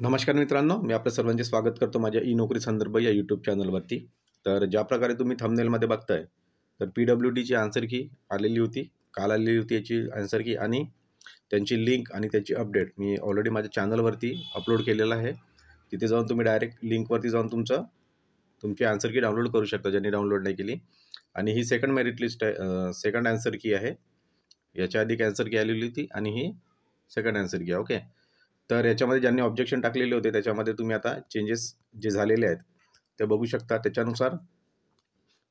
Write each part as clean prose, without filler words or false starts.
नमस्कार मित्रांनो, मी आपल्या सर्वांचे स्वागत करतो माझ्या ई नोकरी संदर्भ या यूट्यूब चॅनलवरती. तर ज्या प्रकारे तुम्ही थंबनेलमध्ये बघताय, तर PWDची आन्सर की आलेली होती. काल आलेली होती याची आन्सर की आणि त्यांची लिंक आणि त्याची अपडेट मी ऑलरेडी माझ्या चॅनलवरती अपलोड केलेलं आहे. तिथे जाऊन तुम्ही डायरेक्ट लिंकवरती जाऊन तुमची आन्सर की डाउनलोड करू शकता, ज्यांनी डाउनलोड नाही केली. आणि ही सेकंड मेरिट लिस्ट आहे, सेकंड आन्सर की आहे. याच्या आधी आन्सर की आलेली होती आणि ही सेकंड आन्सर की आहे. ओके. तर याच्यामध्ये ज्यांनी ऑब्जेक्शन टाकलेले होते त्याच्यामध्ये तुम्ही आता चेंजेस जे झालेले आहेत ते बघू शकता. त्याच्यानुसार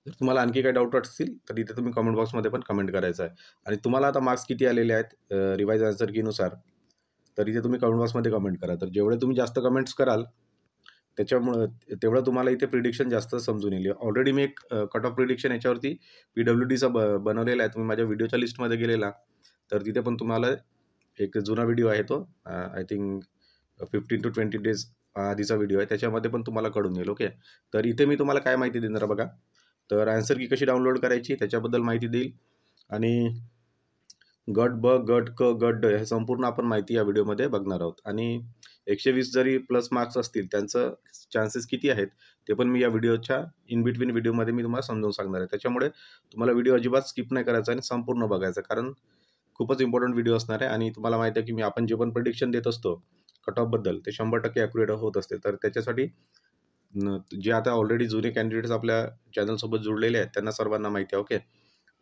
जर तुम्हाला आणखी काही डाऊट असतील तर इथे तुम्ही कमेंट बॉक्समध्ये पण कमेंट करायचं आहे. आणि तुम्हाला आता मार्क्स किती आलेले आहेत रिवाइज आन्सर कीनुसार, तर इथे तुम्ही कमेंट बॉक्समध्ये कमेंट करा. तर जेवढे तुम्ही जास्त कमेंट्स कराल त्याच्यामुळं तेवढं तुम्हाला इथे प्रिडिक्शन जास्त समजून येईल. ऑलरेडी मी एक कट ऑफ प्रिडिक्शन याच्यावरती PWDचा बनवलेला आहे. तुम्ही माझ्या व्हिडिओच्या लिस्टमध्ये गेलेला तर तिथे पण तुम्हाला एक जुना व्हिडिओ आहे तो, आय थिंक 15 to 20 डेज आधीचा व्हिडिओ आहे. त्याच्यामध्ये पण तुम्हाला कळून येईल. ओके. तर इथे मी तुम्हाला काय माहिती देणार बघा. तर आन्सर की कशी डाउनलोड करायची त्याच्याबद्दल माहिती देईल. आणि गट ब, गट क, गट ड हे संपूर्ण आपण माहिती या व्हिडिओमध्ये बघणार आहोत. आणि 120 जरी प्लस मार्क्स असतील त्यांचं चान्सेस किती आहेत ते पण मी या व्हिडिओच्या इन बिटवीन व्हिडिओमध्ये मी तुम्हाला समजावून सांगणार आहे. त्याच्यामुळे तुम्हाला व्हिडिओ अजिबात स्किप नाही करायचा आणि संपूर्ण बघायचा, कारण खूपच इम्पॉर्टंट व्हिडिओ असणार आहे. आणि तुम्हाला माहिती आहे की आपण जे पण प्रेडिक्शन देत असतो कट ऑफबद्दल ते 100% ॲक्युरेट होत असते. तर त्याच्यासाठी जे आता ऑलरेडी जुने कॅन्डिडेट्स आपल्या चॅनलसोबत जुळलेले आहेत त्यांना सर्वांना माहिती आहे. ओके.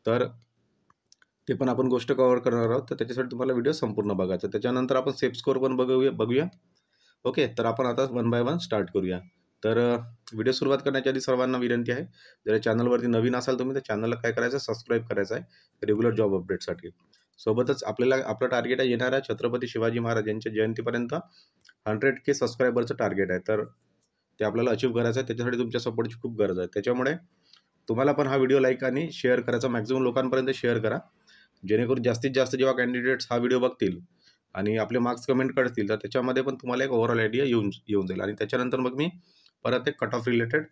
तर ते पण आपण गोष्ट कव्हर करणार आहोत. तर त्याच्यासाठी तुम्हाला व्हिडिओ संपूर्ण बघायचा. त्याच्यानंतर आपण सेफ स्कोअर पण बघूया. ओके. तर आपण आता वन बाय वन स्टार्ट करूया. तर व्हिडिओ सुरुवात करण्याच्या आधी सर्वांना विनंती आहे, जर या चॅनलवरती नवीन असाल तुम्ही तर चॅनलला काय करायचं, सबस्क्राईब करायचं आहे रेग्युलर जॉब अपडेटसाठी. सोबतच आपलं टार्गेट आहे येणाऱ्या छत्रपती शिवाजी महाराज यांच्या जयंतीपर्यंत 100K सबस्क्रायबरचं टार्गेट आहे. तर ते आपल्याला अचीव्ह करायचं आहे. त्याच्यासाठी तुमच्या सपोर्टची खूप गरज आहे. त्याच्यामुळे तुम्हाला पण हा व्हिडिओ लाईक आणि शेअर करायचा, मॅक्झिमम लोकांपर्यंत शेअर करा, जेणेकरून जास्तीत जास्त जेव्हा कॅन्डिडेट्स हा व्हिडिओ बघतील आणि आपले मार्क्स कमेंट करतील तर त्याच्यामध्ये पण तुम्हाला एक ओव्हरऑल आयडिया येऊन जाईल. आणि त्याच्यानंतर मग मी परत एक cut off related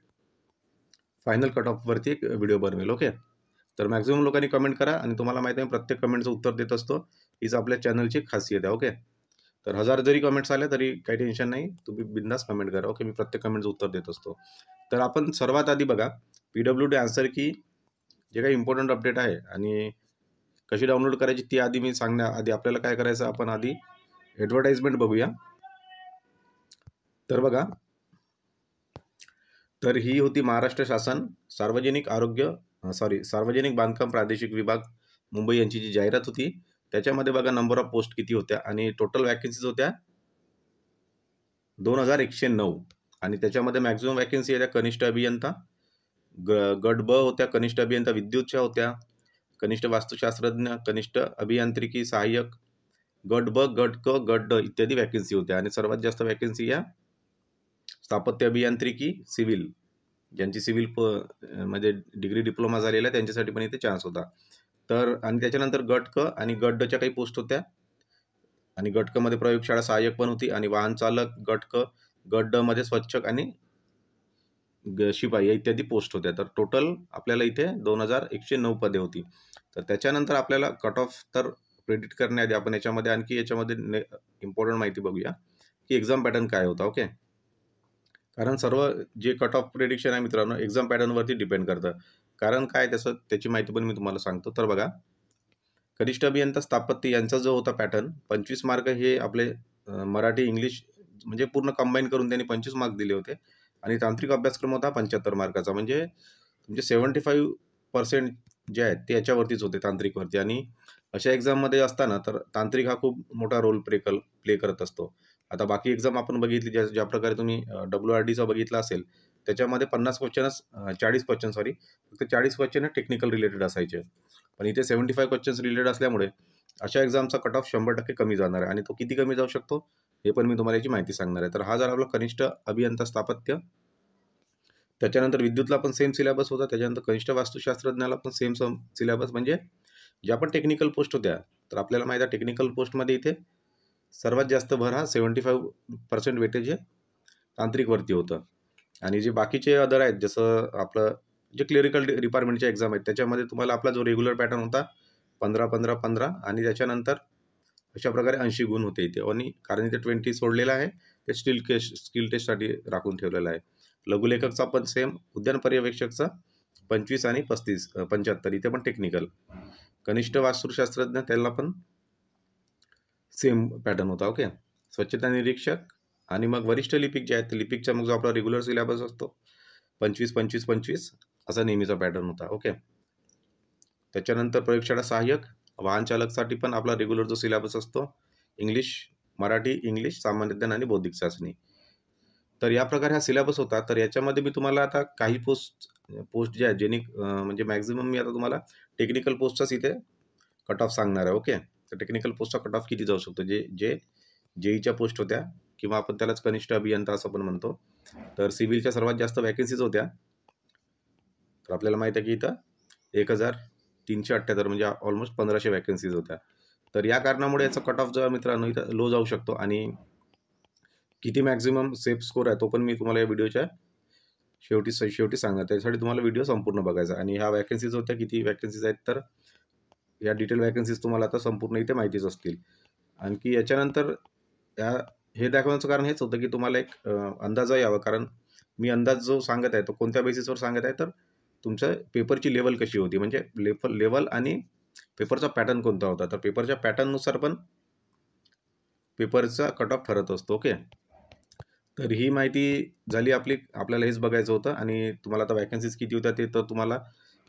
final cut ऑफवरती एक व्हिडिओ बनवेल. ओके. तर मॅक्झिमम लोकांनी कमेंट करा आणि तुम्हाला माहिती आहे प्रत्येक कमेंटचं उत्तर देत असतो. हीच आपल्या चॅनलची खासियत आहे. ओके. तर 1000 जरी कमेंट्स आले तरी काही टेन्शन नाही, तुम्ही बिंदास कमेंट करा. ओके. मी प्रत्येक कमेंटचं उत्तर देत असतो. तर आपण सर्वात आधी बघा PWD आन्सर की जे काही इम्पॉर्टंट अपडेट आहे आणि कशी डाउनलोड करायची ती आधी मी सांगण्याआधी आपल्याला काय करायचं, आपण आधी ॲडव्हर्टाइजमेंट बघूया. तर बघा, तर ही होती महाराष्ट्र शासन सार्वजनिक बांधकाम प्रादेशिक विभाग मुंबई यांची जी जाहिरात होती. त्याच्यामध्ये बघा नंबर ऑफ पोस्ट किती होत्या आणि टोटल वॅकन्सीज होत्या 2109. आणि त्याच्यामध्ये मॅक्झिमम वॅकन्सी होत्या कनिष्ठ अभियंता, गट ब होत्या कनिष्ठ अभियंता विद्युतच्या होत्या, कनिष्ठ वास्तुशास्त्रज्ञ, कनिष्ठ अभियांत्रिकी सहाय्यक, गट ब, गट क, गट ड इत्यादी वॅकन्सी होत्या. आणि सर्वात जास्त वॅकन्सी या स्थापत्य अभियांत्रिकी, सिव्हिल, ज्यांची सिव्हिल म्हणजे डिग्री डिप्लोमा झालेला आहे त्यांच्यासाठी पण इथे चान्स होता. तर आणि त्याच्यानंतर गट क आणि गट डच्या काही पोस्ट होत्या. आणि गट क मध्ये प्रयोगशाळा सहाय्यक पण होती. आणि वाहन चालक गट क, गट ड मध्ये स्वच्छक आणि शिपाई इत्यादी पोस्ट होत्या. तर टोटल आपल्याला इथे 2109 पदे होती. तर त्याच्यानंतर आपल्याला कट ऑफ तर प्रेडिक्ट करण्याआधी आपण याच्यामध्ये इम्पॉर्टंट माहिती बघूया की एक्झाम पॅटर्न काय होता. ओके. कारण सर्व जे कट ऑफ प्रेडिक्शन आहे मित्रांनो एक्झाम पॅटर्नवरती डिपेंड करतं. कारण काय त्याची माहिती पण मी तुम्हाला सांगतो. तर बघा, कनिष्ठ अभियंता स्थापत्य यांचा जो होता पॅटर्न 25 मार्क हे आपले मराठी इंग्लिश म्हणजे पूर्ण कंबाईन करून त्यांनी 25 मार्क दिले होते. आणि तांत्रिक अभ्यासक्रम होता 75 मार्काचा. म्हणजे तुमचे 75% जे आहेत ते याच्यावरतीच होते, तांत्रिकवरती. आणि अशा एक्झाममध्ये असताना तर तांत्रिक हा खूप मोठा रोल प्ले करत असतो. आता बाकी एक्झाम आपण बघितली ज्या प्रकारे तुम्ही WRDचा बघितला असेल त्याच्यामध्ये 50 क्वेश्चनच 40 क्वेश्चन फक्त 40 क्वेश्चन टेक्निकल रिलेटेड असायचे. पण इथे 75 क्वेश्चन्स रिलेटेड असल्यामुळे अशा एक्झामचा कट ऑफ 100% कमी जाणार आहे. आणि तो किती कमी जाऊ शकतो हे पण मी तुम्हाला याची माहिती सांगणार आहे. तर हा झाला आपला कनिष्ठ अभियंता स्थापत्य. त्याच्यानंतर विद्युतला पण सेम सिलेबस होता. त्याच्यानंतर कनिष्ठ वास्तुशास्त्रज्ञाला पण सेम सिलेबस. म्हणजे ज्या पण टेक्निकल पोस्ट होत्या तर आपल्याला माहिती आहे टेक्निकल पोस्टमध्ये इथे सर्वात जास्त भर हा 75% वेटेज हे तांत्रिकवरती होतं. आणि जे बाकीचे अदर आहेत जसं आपलं जे क्लेरिकल डिपार्टमेंटचे एक्झाम आहेत त्याच्यामध्ये तुम्हाला आपला जो रेग्युलर पॅटर्न होता 15-15-15. आणि त्याच्यानंतर अशा प्रकारे 80 गुण होते इथे. आणि कारण इथे 20 सोडलेलं आहे, ते स्किल टेस्टसाठी राखून ठेवलेलं आहे. लघुलेखकचा पण सेम, उद्यान पर्यवेक्षकचा 25 आणि 35 75 इथे पण टेक्निकल. कनिष्ठ वास्तुशास्त्रज्ञ त्याला पण सेम पॅटर्न होता. ओके. स्वच्छता निरीक्षक आणि मग वरिष्ठ लिपिक जे आहेत, लिपिकचा मग जो आपला रेग्युलर सिलेबस असतो 25 25 25 असा नेहमीचा पॅटर्न होता. ओके. त्याच्यानंतर प्रयोगशाळा सहाय्यक, वाहन चालकसाठी पण आपला रेग्युलर जो सिलेबस असतो इंग्लिश, मराठी, इंग्लिश, सामान्य ज्ञान आणि बौद्धिक चाचणी. तर या प्रकारे हा सिलेबस होता. तर याच्यामध्ये मी तुम्हाला आता काही पोस्ट जे आहेत ज्यांनी म्हणजे मॅक्झिमम मी आता तुम्हाला टेक्निकल पोस्टचाच इथे कट ऑफ सांगणार आहे. ओके. तर टेक्निकल पोस्टचा कट ऑफ किती जाऊ शकतो, जे जेईच्या पोस्ट होत्या किंवा आपण त्यालाच कनिष्ठ अभियंता असं पण म्हणतो. तर सिव्हिलच्या सर्वात जास्त वॅकन्सीज होत्या. तर आपल्याला माहिती आहे की इथं 1378 म्हणजे ऑलमोस्ट 1500 वॅकन्सीज होत्या. तर या कारणामुळे याचा कट ऑफ जो मित्रांनो इथं लो जाऊ शकतो. आणि किती मॅक्झिमम सेफ स्कोर आहे तो पण मी तुम्हाला या व्हिडिओच्या शेवटी सांगणार. त्यासाठी तुम्हाला व्हिडिओ संपूर्ण बघायचा. आणि ह्या वॅकन्सीज होत्या, किती वॅकन्सीज आहेत, तर या डिटेल वॅकन्सीज तुम्हाला आता संपूर्ण इथे माहितीच असतील. आणखी याच्यानंतर हे दाखवण्याचं कारण हेच होतं की तुम्हाला एक अंदाजा यावा. कारण मी अंदाज जो सांगत आहे तो कोणत्या बेसिसवर सांगत आहे, तर तुमच्या पेपरची लेवल कशी होती, म्हणजे लेवल आणि पेपरचा पॅटर्न कोणता होता. तर पेपरच्या पॅटर्ननुसार पण पेपरचा कट ऑफ ठरत असतो. ओके. तर ही माहिती झाली आपल्याला हेच बघायचं होतं. आणि तुम्हाला आता वॅकन्सीज किती होत्या ते तर तुम्हाला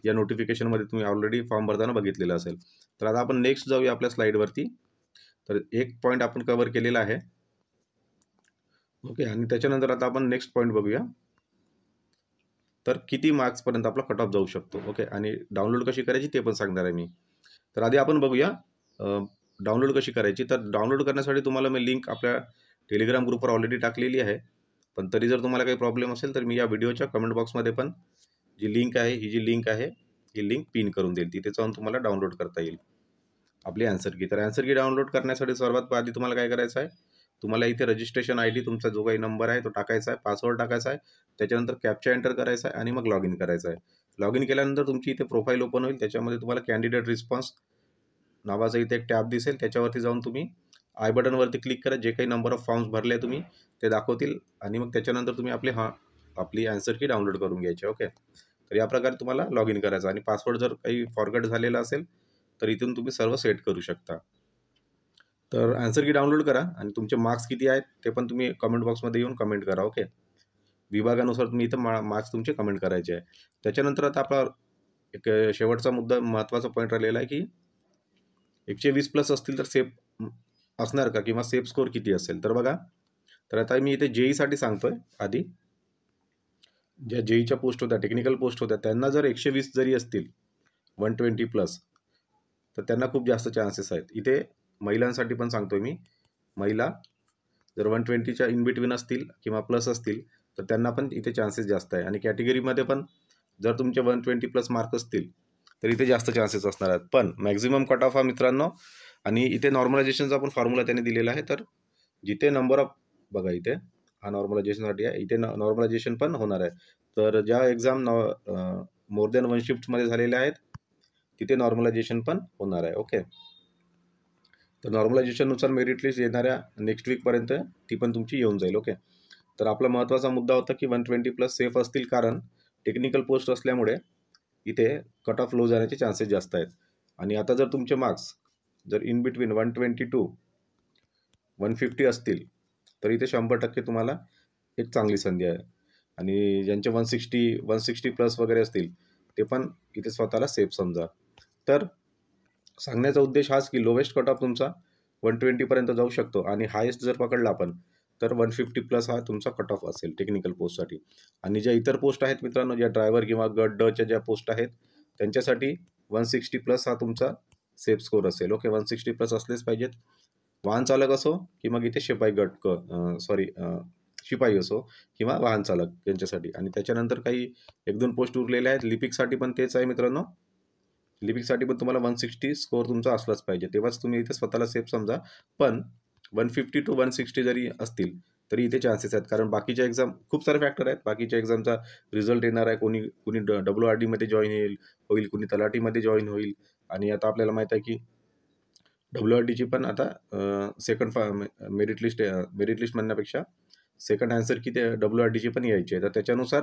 या नोटिफिकेशनमध्ये तुम्ही ऑलरेडी फॉर्म भरताना बघितलेलं असेल. तर आता आपण नेक्स्ट जाऊया आपल्या स्लाईडवरती. तर एक पॉईंट आपण कव्हर केलेला आहे. ओके. आणि त्याच्यानंतर आता आपण नेक्स्ट पॉईंट बघूया. तर किती मार्क्सपर्यंत आपला कट ऑफ जाऊ शकतो. ओके. आणि डाउनलोड कशी करायची ते पण सांगणार आहे मी. तर आधी आपण बघूया डाउनलोड कशी करायची. तर डाउनलोड करण्यासाठी तुम्हाला मी लिंक आपल्या टेलिग्राम ग्रुपवर ऑलरेडी टाकलेली आहे. पण तरी जर तुम्हाला काही प्रॉब्लेम असेल तर मी या व्हिडिओच्या कमेंट बॉक्समध्ये पण जी लिंक आहे ही लिंक पिन करून देईल. तिथे जाऊन तुम्हाला डाउनलोड करता येईल आपली आन्सर की. तर आन्सर की डाउनलोड करण्यासाठी सर्वात आधी तुम्हाला काय करायचं आहे, तुम्हाला इथे रजिस्ट्रेशन ID तुमचा जो काही नंबर आहे तो टाकायचा आहे, पासवर्ड टाकायचा आहे, त्याच्यानंतर कॅप्चा एंटर करायचा आहे आणि मग लॉग इन करायचं आहे. लॉग इन केल्यानंतर तुमची इथे प्रोफाईल ओपन होईल. त्याच्यामध्ये तुम्हाला कॅन्डिडेट रिस्पॉन्स नावाचा इथे एक टॅब दिसेल. त्याच्यावरती जाऊन तुम्ही आय बटनवरती क्लिक करा. जे काही नंबर ऑफ फॉर्म्स भरले तुम्ही ते दाखवतील. आणि मग त्याच्यानंतर तुम्ही आपली आन्सर की डाउनलोड करून घ्यायची. ओके. तर या प्रकारे तुम्हाला लॉग इन करायचं. आणि पासवर्ड जर काही फॉरगेट झालेला असेल तर इथून तुम्ही सर्व सेट करू शकता. तर आन्सर की डाउनलोड करा. आणि तुमचे मार्क्स किती आहेत ते पण तुम्ही कमेंट बॉक्समध्ये येऊन कमेंट करा. ओके. विभागानुसार तुम्ही इथं मार्क्स तुमचे कमेंट करायचे आहे. त्याच्यानंतर आता आपला एक शेवटचा मुद्दा, महत्त्वाचा पॉईंट राहिलेला आहे की 120 प्लस असतील तर सेफ असणार का, किंवा सेफ स्कोर किती असेल. तर बघा, तर आता मी इथे जेईसाठी सांगतोय. आधी ज्या जेईच्या पोस्ट होत्या, टेक्निकल पोस्ट होत्या, त्यांना जर 120 जरी असतील 120 प्लस, तर त्यांना खूप जास्त चान्सेस आहेत. इथे महिलांसाठी पण सांगतोय मी. महिला जर 120च्या इन बिटवीन असतील किंवा प्लस असतील तर त्यांना पण इथे चान्सेस जास्त आहे. आणि कॅटेगरीमध्ये पण जर तुमचे 120 प्लस मार्क असतील तर इथे जास्त चान्सेस असणार आहेत. पण मॅक्झिमम कट ऑफ हा मित्रांनो, आणि इथे नॉर्मलायझेशनचा पण फॉर्म्युला त्यांनी दिलेला आहे. तर जिथे नंबर ऑफ, बघा इथे हा नॉर्मलायझेशनसाठी आहे, इथे नॉर्मलायझेशन पण होणार आहे. तर ज्या एक्झाम मोर दॅन 1 शिफ्टमध्ये झालेल्या आहेत तिथे नॉर्मलायझेशन पण होणार आहे. ओके. तर नॉर्मलायझेशननुसार मेरिट लिस्ट येणाऱ्या नेक्स्ट वीकपर्यंत ती पण तुमची येऊन जाईल. ओके. तर आपला महत्त्वाचा मुद्दा होता की 120 प्लस सेफ असतील, कारण टेक्निकल पोस्ट असल्यामुळे इथे कट ऑफ लो जाण्याचे चान्सेस जास्त आहेत. आणि आता जर तुमचे मार्क्स जर इन बिटवीन 120 टू 150 असतील तर इथे 100% तुम्हाला एक चांगली संधी आहे. आणि ज्यांचे 160 प्लस वगैरे असतील ते पण इथे स्वतःला सेफ समजा. तर सांगण्याचा उद्देश हाच की लोवेस्ट कट ऑफ तुमचा 120पर्यंत जाऊ शकतो, आणि हायेस्ट जर पकडला आपण तर 150 प्लस हा तुमचा कट ऑफ असेल टेक्निकल पोस्टसाठी. आणि ज्या इतर पोस्ट आहेत मित्रांनो, ज्या ड्रायव्हर किंवा गट डच्या ज्या पोस्ट आहेत त्यांच्यासाठी 160 प्लस हा तुमचा सेफ स्कोर असेल. ओके. 160 प्लस असलेच पाहिजेत. वाहन चालक असो की मग इथे शिपाई असो किंवा वाहन चालक यांच्यासाठी. आणि त्याच्यानंतर काही 1-2 पोस्ट उरलेल्या आहेत. लिपिकसाठी पण तेच आहे मित्रांनो. लिपिकसाठी पण तुम्हाला 160 स्कोर तुमचा असलाच पाहिजे, तेव्हाच तुम्ही इथे स्वतःला सेफ समजा. पण 150 टू 160 जरी असतील तरी इथे चान्सेस आहेत, कारण बाकीच्या एक्झाम खूप सारे फॅक्टर आहेत. बाकीच्या एक्झामचा रिझल्ट येणार आहे. कुणी WRD मध्ये जॉईन होईल, कुणी तलाठीमध्ये जॉईन होईल. आणि आता आपल्याला माहीत आहे की WRDची पण आता सेकंड मेरिट लिस्ट म्हणण्यापेक्षा सेकंड आन्सर की ते WRDची पण यायची आहे. तर त्याच्यानुसार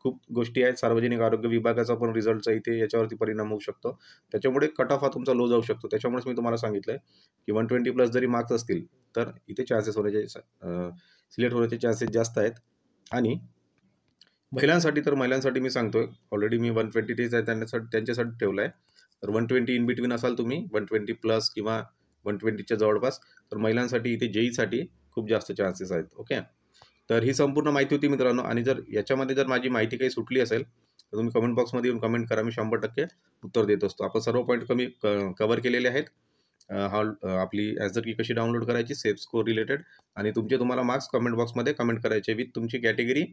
खूप गोष्टी आहेत. सार्वजनिक आरोग्य विभागाचा पण रिझल्टचा इथे याच्यावरती परिणाम होऊ शकतो. त्याच्यामुळे कट ऑफ हा तुमचा लो जाऊ शकतो. त्याच्यामुळेच मी तुम्हाला सांगितलंय की 120 प्लस जरी मार्क्स असतील, तर इथे चान्सेस होण्याचे सिलेक्ट होण्याचे चान्सेस जास्त आहेत. आणि महिलांसाठी मी सांगतोय, ऑलरेडी मी 120 डेज आहे त्यांच्यासाठी ठेवलं आहे. तर 120 इन बिटवीन असाल तुम्ही, 120 प्लस किंवा 120च्या जवळपास, तर महिलांसाठी इथे JEEसाठी खूप जास्त चान्सेस आहेत. ओके. तर ही संपूर्ण माहिती होती मित्रांनो. आणि जर याच्यामध्ये जर माझी माहिती काही सुटली असेल, तर तुम्ही कमेंट बॉक्समध्ये येऊन कमेंट करा. मी 100% उत्तर देत असतो. आपण सर्व पॉईंट कव्हर केलेले आहेत. आपली ॲन्सर की कशी डाउनलोड करायची, सेफ स्कोर रिलेटेड, आणि तुम्हाला मार्क्स कमेंट बॉक्समध्ये कमेंट करायचे विथ तुमची कॅटेगरी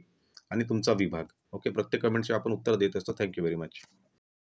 आणि तुमचा विभाग. ओके. प्रत्येक कमेंटचे आपण उत्तर देत असतो. Thank you very much.